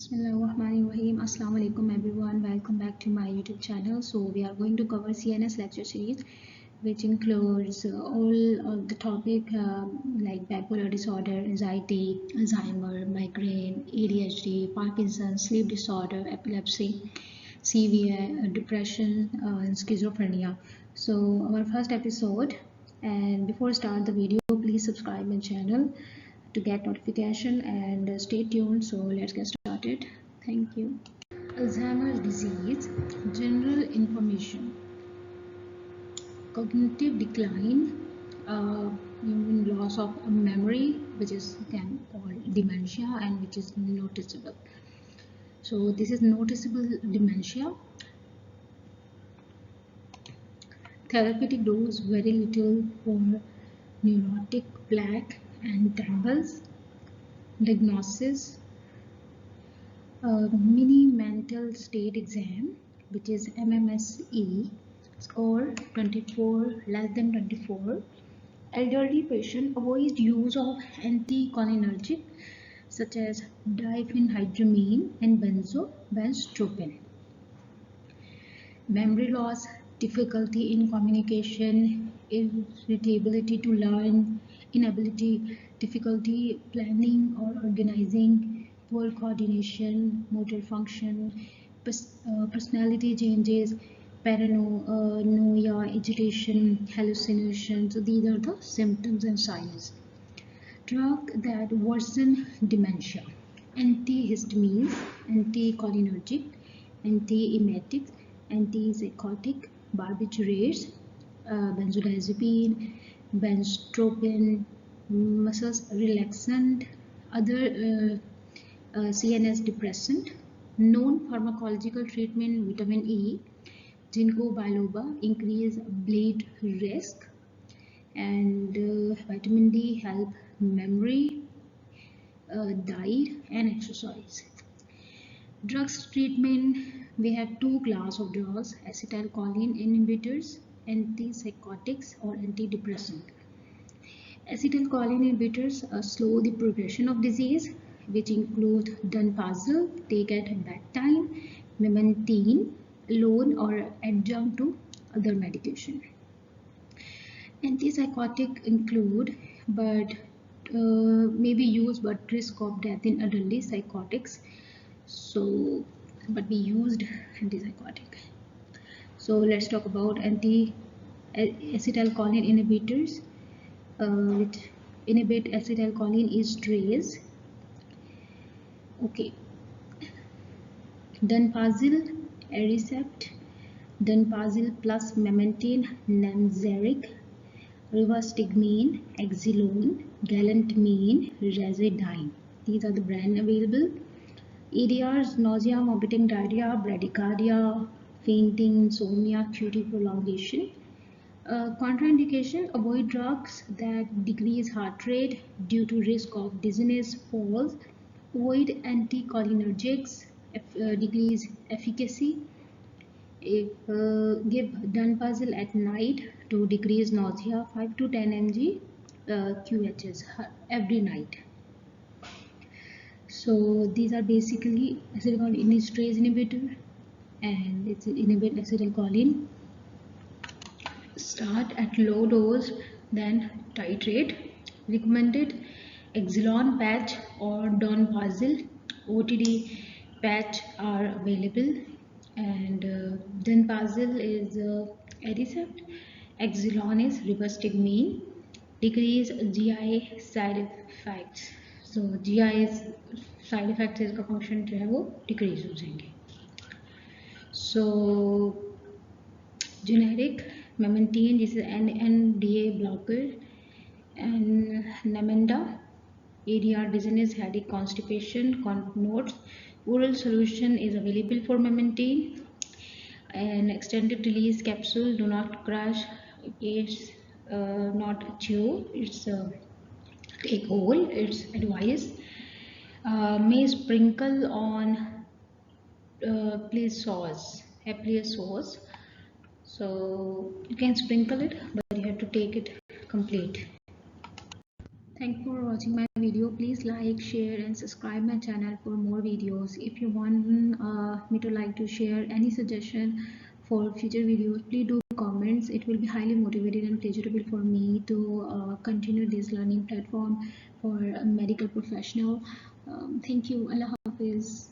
Bismillahirrahmanirrahim. Assalamu alaikum everyone. Welcome back to my YouTube channel. So we are going to cover CNS lecture series, which includes all of the topic like bipolar disorder, anxiety, Alzheimer, migraine, ADHD, Parkinson's, sleep disorder, epilepsy, severe depression, and schizophrenia. So our first episode, and before start the video, please subscribe my channel to get notification and stay tuned. So let's get started. Thank you. Alzheimer's disease, general information, cognitive decline, even loss of memory, which is can called dementia, and which is noticeable. So this is noticeable dementia. Therapeutic dose very little for neurotic plaque and tangles. Diagnosis, mini mental state exam, which is MMSE, score 24, less than 24. Elderly patient avoid use of anticholinergic such as diphenhydramine and benztropine. Memory loss, difficulty in communication, irritability to learn, inability, difficulty planning or organizing, poor coordination, motor function, personality changes, paranoia, agitation, hallucination. So these are the symptoms and signs. Drug that worsen dementia: antihistamines, anticholinergic, antiemetics, antipsychotic, barbiturates, benzodiazepine, benztropine, muscle relaxant, other CNS depressant. Known pharmacological treatment: vitamin E, ginkgo biloba, increase bleed risk, and vitamin D help memory, diet, and exercise. Drugs treatment, we have two classes of drugs: acetylcholine inhibitors, antipsychotics or antidepressant. Acetylcholine inhibitors slow the progression of disease, which include donepezil, take at bedtime, memantine, alone or adjunct to other medication. Antipsychotic include but may be used but risk of death in elderly psychotics. So but we used antipsychotic. So let's talk about acetylcholine inhibitors, which inhibit acetylcholine esterase. Okay, donepezil, Aricept, donepezil plus memantine, Namzaric, rivastigmine, Exelone, galantamine, Razidine. These are the brand available. EDRs: nausea, vomiting, diarrhea, bradycardia, fainting, insomnia, QT prolongation. Contraindication: avoid drugs that decrease heart rate due to risk of dizziness, falls. Avoid anticholinergics, decrease efficacy. Give donepezil at night to decrease nausea, 5 to 10 mg QHs every night. So these are basically acetylcholine esterase inhibitor, and it's inhibit acetylcholine. Start at low dose, then titrate. Recommended Exelone patch or donepezil. OTD patch are available, and donepezil is Aricept, Exelone is rivastigmine. Decrease GI side effects. So GI side effects इसका function जो है वो decrease हो जाएंगे. सो generic मेमेंटीन, जिसे NMDA blocker, and Namenda, ADR, dizziness, headache, constipation. Notes: oral solution is available for memantine. An extended release capsule, do not crush, it's not chew, it's take whole, it's advised. May sprinkle on Applies sauce. So you can sprinkle it, but you have to take it complete. Thank you for watching my video. Please like, share and subscribe my channel for more videos. If you want me to like to share any suggestion for future videos, please do comments. It will be highly motivated and pleasurable for me to continue this learning platform for a medical professional. Thank you. Allah Hafiz.